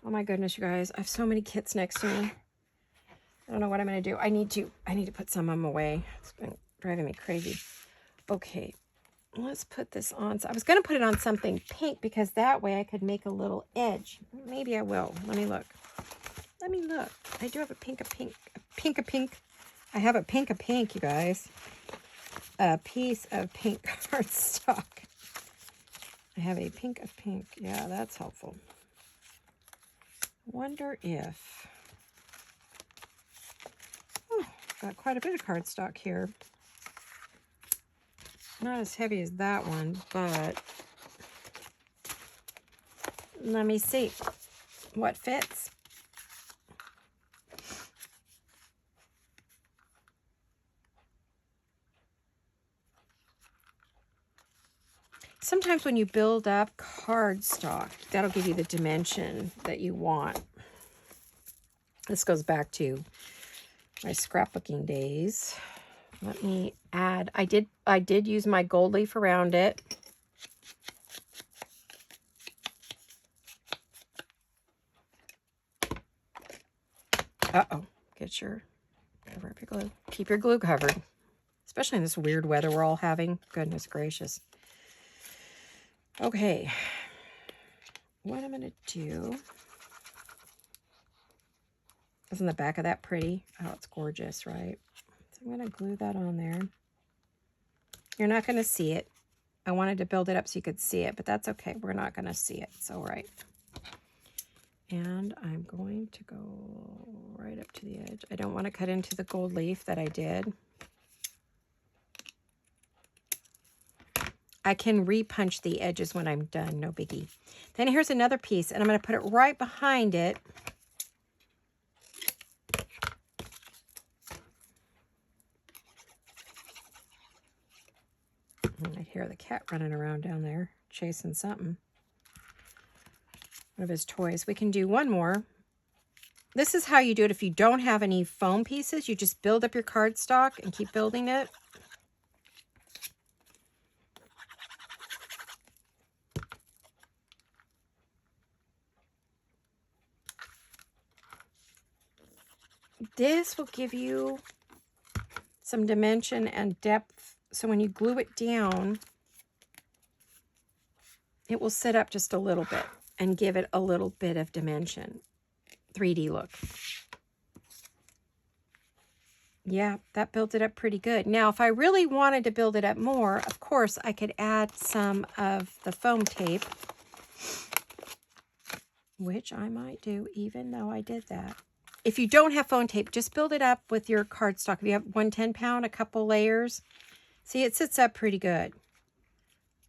Oh my goodness, you guys. I have so many kits next to me. I don't know what I'm going to do. I need to put some of them away. It's been driving me crazy. Okay. Let's put this on. So I was going to put it on something pink because that way I could make a little edge. Maybe I will. Let me look. Let me look. I do have a pink. I have a pink, you guys. A piece of pink cardstock. I have a pink of pink. Yeah, that's helpful. Wonder if... Oh, got quite a bit of cardstock here. Not as heavy as that one, but let me see what fits. Sometimes when you build up cardstock, that'll give you the dimension that you want. This goes back to my scrapbooking days. Let me add, I did use my gold leaf around it. Uh-oh, get your, cover up your glue. Keep your glue covered, especially in this weird weather we're all having. Goodness gracious. Okay, what I'm gonna do, isn't the back of that pretty? Oh, it's gorgeous, right? So I'm gonna glue that on there. You're not gonna see it. I wanted to build it up so you could see it, but that's okay. We're not gonna see it, it's all right. And I'm going to go right up to the edge. I don't want to cut into the gold leaf that I did. I can repunch the edges when I'm done, no biggie. Then here's another piece, and I'm going to put it right behind it. I hear the cat running around down there, chasing something. One of his toys. We can do one more. This is how you do it if you don't have any foam pieces. You just build up your cardstock and keep building it. This will give you some dimension and depth. So when you glue it down, it will sit up just a little bit and give it a little bit of dimension. 3D look. Yeah, that built it up pretty good. Now, if I really wanted to build it up more, of course, I could add some of the foam tape, which I might do even though I did that. If you don't have foam tape, just build it up with your cardstock. If you have 110 pound, a couple layers, see, it sits up pretty good.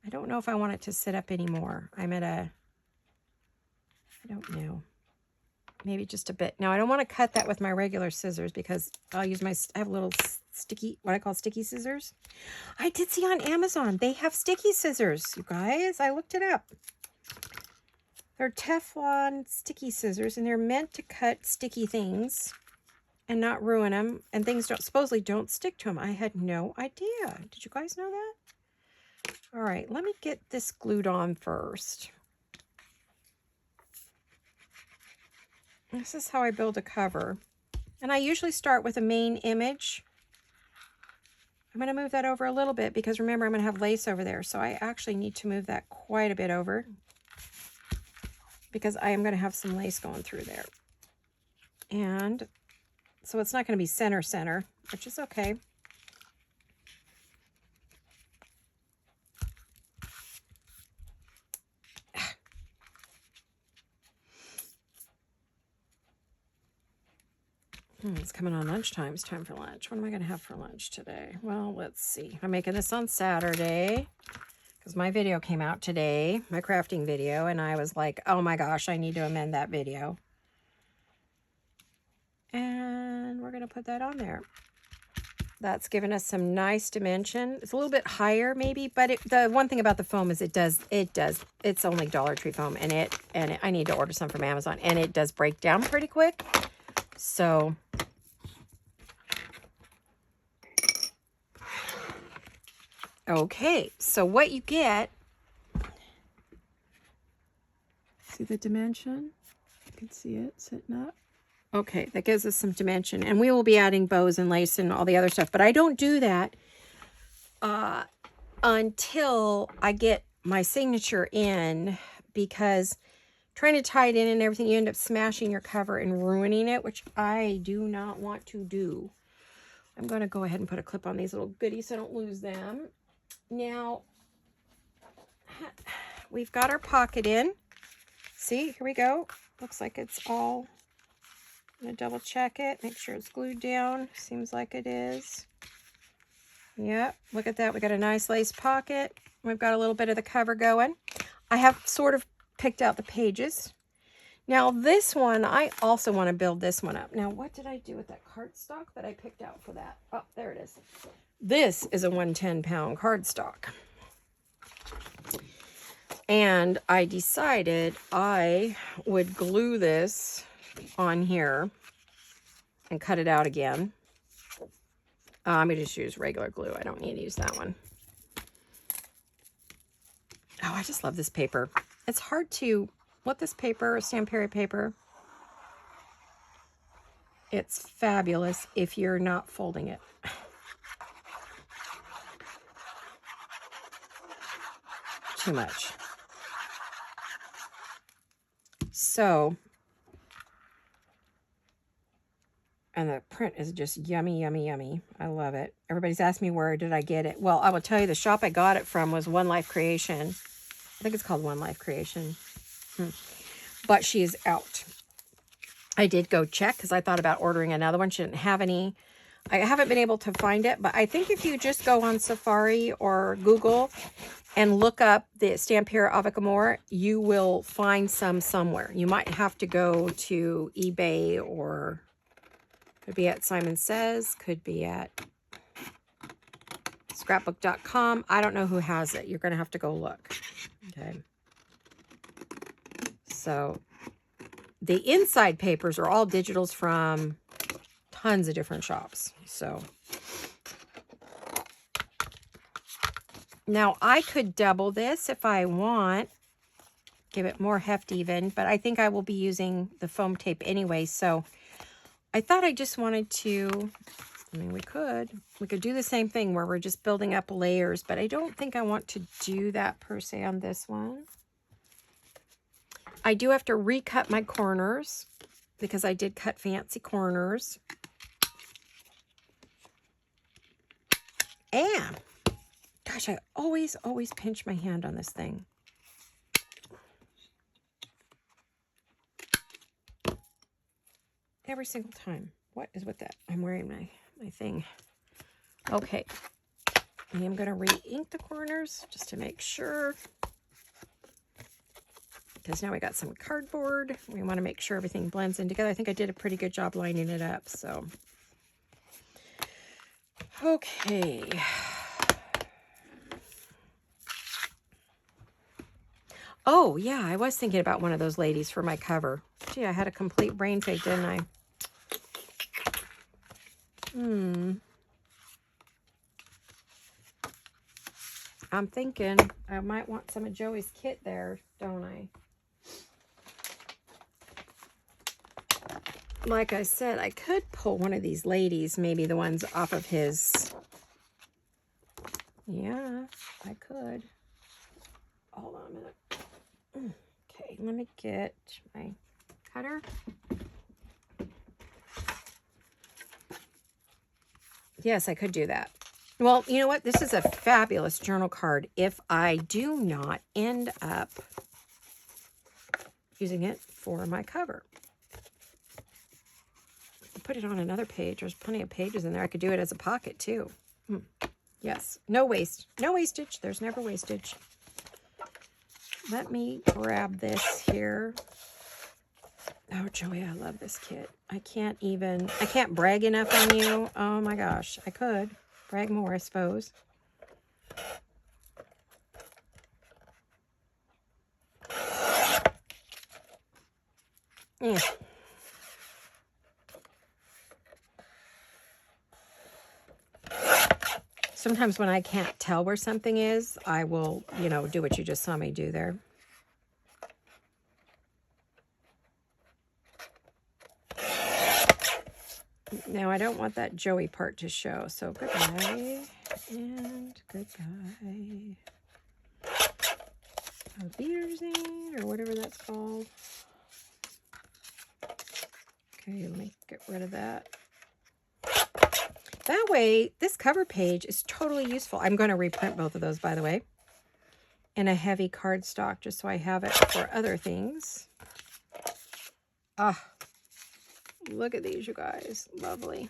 I don't know if I want it to sit up anymore. I'm at a, I don't know, maybe just a bit. Now, I don't want to cut that with my regular scissors because I'll use my, I have little sticky, what I call sticky scissors. I did see on Amazon, they have sticky scissors, you guys. I looked it up. They're Teflon sticky scissors, and they're meant to cut sticky things and not ruin them. And things don't supposedly don't stick to them. I had no idea. Did you guys know that? All right, let me get this glued on first. This is how I build a cover. And I usually start with a main image. I'm going to move that over a little bit because remember, I'm going to have lace over there. So I actually need to move that quite a bit over because I am going to have some lace going through there. And so it's not going to be center, which is okay. It's coming on lunchtime. It's time for lunch. What am I going to have for lunch today? Well, let's see. I'm making this on Saturday because my video came out today, my crafting video, and I was like, oh my gosh, I need to amend that video. And we're going to put that on there. That's given us some nice dimension. It's a little bit higher maybe, but the one thing about the foam is it's only Dollar Tree foam, and I need to order some from Amazon, and it does break down pretty quick. So okay, so what you get, see the dimension? You can see it sitting up. Okay, that gives us some dimension, and we will be adding bows and lace and all the other stuff, but I don't do that until I get my signature in, because trying to tie it in and everything, you end up smashing your cover and ruining it, which I do not want to do. I'm going to go ahead and put a clip on these little goodies so I don't lose them. Now, we've got our pocket in. See, here we go. Looks like it's all... I'm going to double check it, make sure it's glued down. Seems like it is. Yep, look at that. We got a nice lace pocket. We've got a little bit of the cover going. I have sort of picked out the pages. Now this one, I also want to build this one up. Now, what did I do with that cardstock that I picked out for that? Oh, there it is. This is a 110-pound cardstock. And I decided I would glue this on here and cut it out again. I'm going to just use regular glue. I don't need to use that one. Oh, I just love this paper. It's hard to, this paper, Stamperi paper, it's fabulous if you're not folding it. Too much. So, and the print is just yummy, yummy, yummy. I love it. Everybody's asked me where did I get it. Well, I will tell you the shop I got it from was One Life Creation. I think it's called One Life Creation. But she is out. I did go check because I thought about ordering another one. She didn't have any. I haven't been able to find it, but I think if you just go on Safari or Google and look up the Stamperi Avec Amour, you will find some somewhere. You might have to go to eBay, or could be at Simon Says, could be at scrapbook.com. I don't know who has it. You're going to have to go look. Okay. So the inside papers are all digitals from tons of different shops. So now I could double this if I want, give it more heft even, but I think I will be using the foam tape anyway. So I thought I just wanted to, I mean, we could do the same thing where we're just building up layers, but I don't think I want to do that per se on this one. I do have to recut my corners because I did cut fancy corners. And, gosh, I always pinch my hand on this thing. Every single time. What is with that? I'm wearing my thing. Okay. I am going to re-ink the corners just to make sure. Because now we got some cardboard. We want to make sure everything blends in together. I think I did a pretty good job lining it up. So, okay. Oh, yeah, I was thinking about one of those ladies for my cover. Gee, I had a complete brain fade, didn't I? I'm thinking I might want some of Joey's kit there, don't I? Like I said, I could pull one of these ladies, maybe the ones off of his. Yeah, I could. Hold on a minute. Okay, let me get my cutter. Yes, I could do that. Well, you know what? This is a fabulous journal card if I do not end up using it for my cover. put it on another page. There's plenty of pages in there. I could do it as a pocket too. Yes, no waste. No wastage. There's never wastage. Let me grab this here. Oh, Joey, I love this kit. I can't brag enough on you. Oh my gosh, I could brag more, I suppose. Yeah. Sometimes when I can't tell where something is, I will, you know, do what you just saw me do there. Now, I don't want that Joey part to show, so goodbye and goodbye. Wiedersehen, or whatever that's called. Okay, let me get rid of that. That way, this cover page is totally useful. I'm going to reprint both of those, by the way, in a heavy cardstock, just so I have it for other things. Ah, look at these, you guys. Lovely.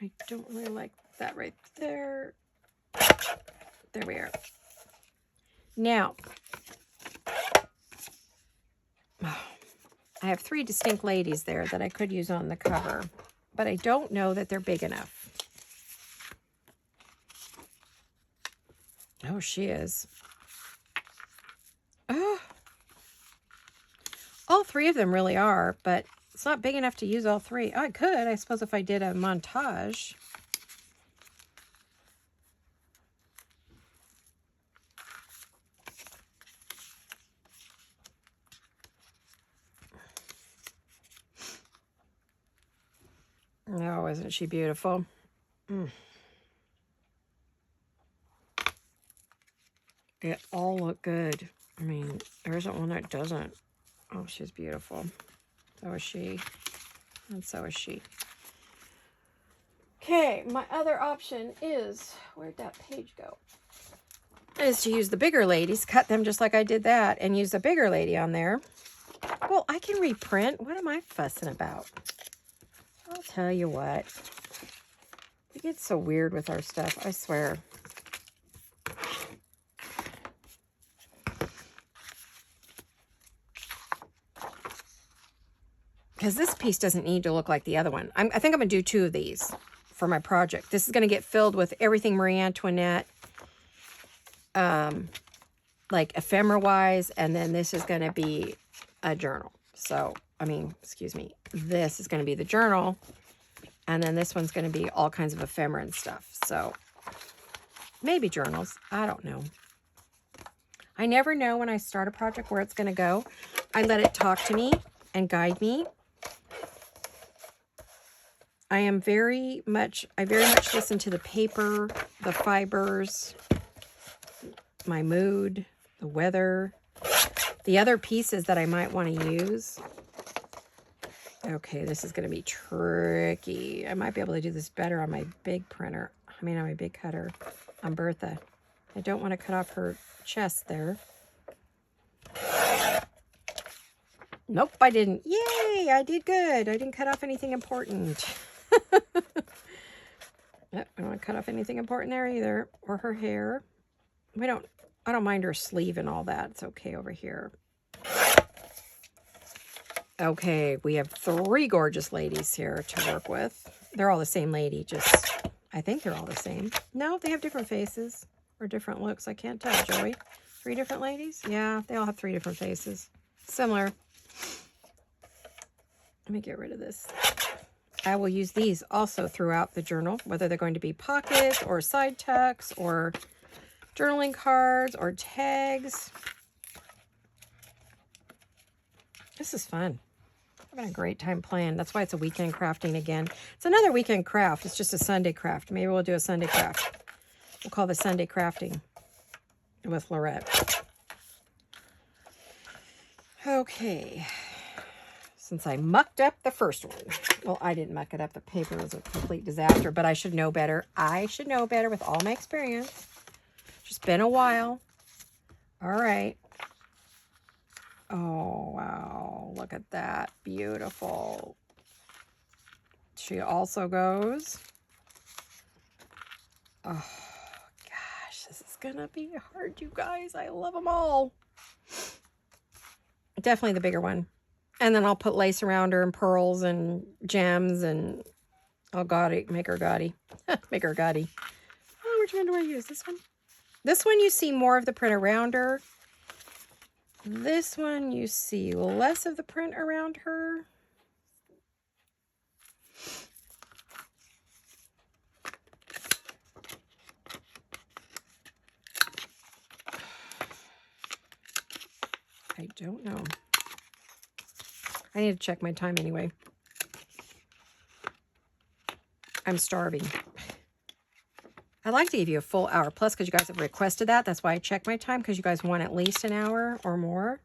I don't really like that right there. There we are. Now, I have 3 distinct ladies there that I could use on the cover, but I don't know that they're big enough. Oh, she is. Oh, all 3 of them really are, but it's not big enough to use all 3. Oh, I could, I suppose, if I did a montage. Oh, isn't she beautiful? They all look good. I mean, there isn't one that doesn't. Oh, she's beautiful. So is she. And so is she. Okay, my other option is, where'd that page go? Is to use the bigger ladies, cut them just like I did that, and use the bigger lady on there. Well, I can reprint. What am I fussing about? I'll tell you what. We get so weird with our stuff, I swear. Because this piece doesn't need to look like the other one. I think I'm going to do 2 of these for my project. This is going to get filled with everything Marie Antoinette, like ephemera-wise, and then this is going to be a journal. So, I mean, excuse me, this is going to be the journal, and then this one's going to be all kinds of ephemera and stuff. So, maybe journals. I don't know. I never know when I start a project where it's going to go. I let it talk to me and guide me. I very much listen to the paper, the fibers, my mood, the weather, the other pieces that I might want to use. Okay, this is going to be tricky. I might be able to do this better on my big printer. I mean, on my big cutter, on Bertha. I don't want to cut off her chest there. Nope, I didn't. Yay, I did good. I didn't cut off anything important. Yep, I don't want to cut off anything important there either. Or her hair. I don't mind her sleeve and all that. It's okay over here. Okay, we have 3 gorgeous ladies here to work with. They're all the same lady, I think they're all the same. No, they have different faces or different looks. I can't tell, Joey. 3 different ladies? Yeah, they all have 3 different faces. Similar. Let me get rid of this. I will use these also throughout the journal, whether they're going to be pockets or side tucks or journaling cards or tags. This is fun. I'm having a great time playing. That's why it's a weekend crafting again. It's another weekend craft. It's just a Sunday craft. Maybe we'll do a Sunday craft. We'll call this Sunday crafting with Laurette. Okay. Since I mucked up the first one, Well, I didn't muck it up. The paper was a complete disaster, but I should know better. I should know better with all my experience. Just been a while. All right. Oh, wow. Look at that. Beautiful. She also goes. Oh, gosh. This is going to be hard, you guys. I love them all. Definitely the bigger one. And then I'll put lace around her and pearls and gems and I'll make her gaudy. Make her gaudy. Oh, which one do I use? This one? This one you see more of the print around her. This one you see less of the print around her. I don't know. I need to check my time anyway. I'm starving. I'd like to give you a full hour plus because you guys have requested that. That's why I check my time, because you guys want at least an hour or more,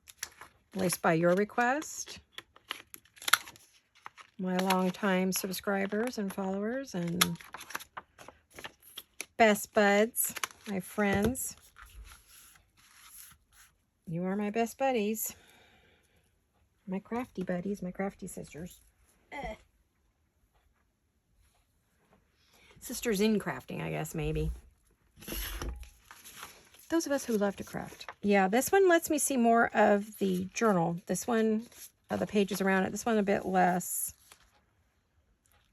at least by your request. My longtime subscribers and followers and best buds, my friends. You are my best buddies. My crafty buddies, my crafty sisters. Sisters in crafting, I guess, maybe. Those of us who love to craft. Yeah, this one lets me see more of the journal. This one, the pages around it. This one a bit less.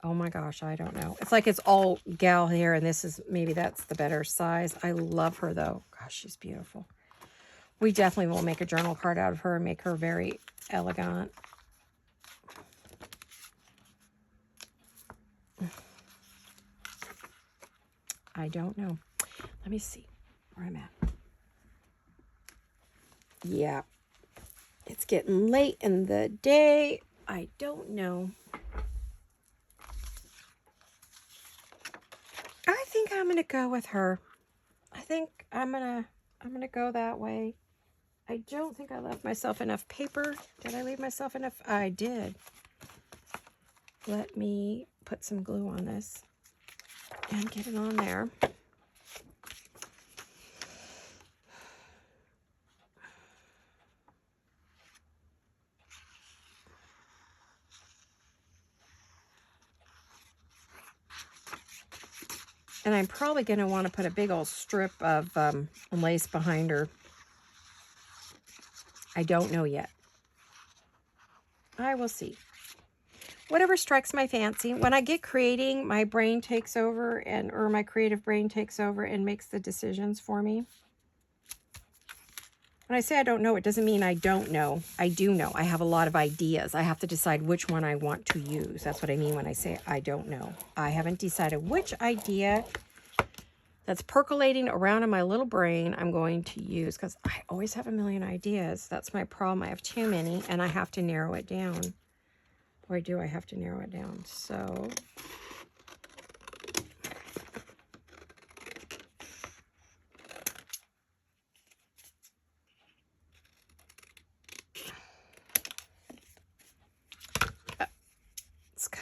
Oh my gosh, I don't know. It's like it's all gal hair, and this is, maybe that's the better size. I love her, though. Gosh, she's beautiful. We definitely will make a journal card out of her and make her very elegant. I don't know. Let me see where I'm at. Yeah. It's getting late in the day. I don't know. I think I'm going to go with her. I think I'm going to go that way. I don't think I left myself enough paper. Did I leave myself enough? I did. Let me put some glue on this and get it on there. And I'm probably going to want to put a big old strip of lace behind her. I don't know yet. I will see. Whatever strikes my fancy. When I get creating, my brain takes over, or my creative brain takes over and makes the decisions for me. When I say I don't know, it doesn't mean I don't know. I do know. I have a lot of ideas. I have to decide which one I want to use. That's what I mean when I say I don't know. I haven't decided which idea that's percolating around in my little brain I'm going to use, because I always have a million ideas. That's my problem. I have too many, and I have to narrow it down. Boy, do I have to narrow it down. So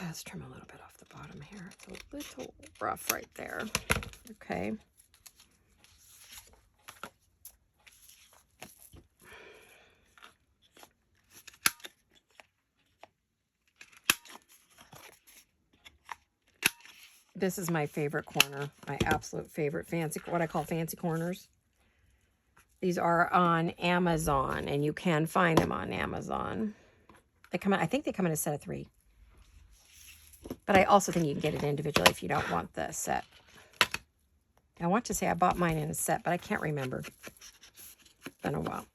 let's trim a little bit off the bottom here. It's a little rough right there. Okay. This is my favorite corner, my absolute favorite fancy, what I call fancy corners. These are on Amazon, and you can find them on Amazon. They come in, I think they come in a set of 3. But I also think you can get it individually if you don't want the set. I want to say I bought mine in a set, but I can't remember. It's been a while.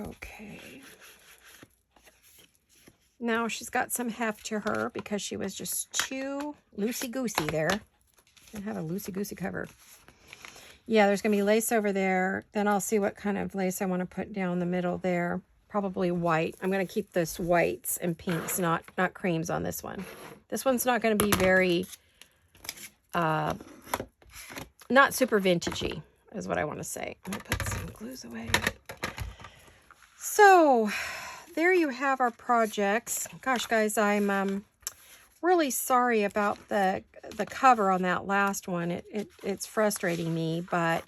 Okay. Now she's got some heft to her because she was just too loosey-goosey there. Didn't have a loosey-goosey cover. Yeah, there's going to be lace over there. Then I'll see what kind of lace I want to put down the middle there. Probably white. I'm going to keep this whites and pinks, not creams on this one. This one's not going to be very not super vintagey is what I want to say. Let me put some glues away. So there you have our projects. Gosh, guys, I'm really sorry about the cover on that last one. It's frustrating me, but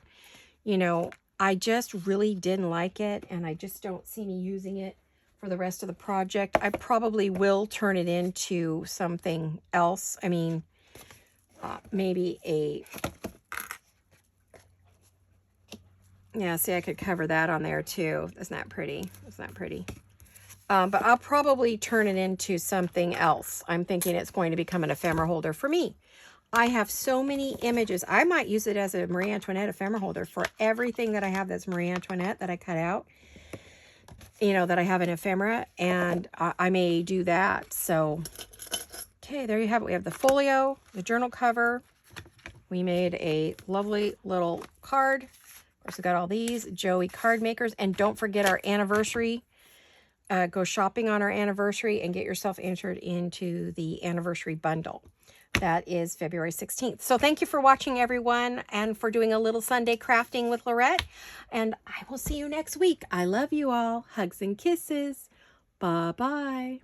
you know, I just really didn't like it, and I just don't see me using it for the rest of the project. I probably will turn it into something else. I mean, maybe a, yeah, see, I could cover that on there too. Isn't that pretty? Isn't that pretty? But I'll probably turn it into something else. I'm thinking it's going to become an ephemera holder for me. I have so many images. I might use it as a Marie Antoinette ephemera holder for everything that I have that's Marie Antoinette that I cut out, you know, that I have in ephemera, and I may do that. So, okay, there you have it. We have the folio, the journal cover. We made a lovely little card. Of course, we got all these Joey card makers, and don't forget our anniversary. Go shopping on our anniversary and get yourself entered into the anniversary bundle. That is February 16th. So thank you for watching, everyone, and for doing a little Sunday crafting with Laurette. And I will see you next week. I love you all. Hugs and kisses. Bye-bye.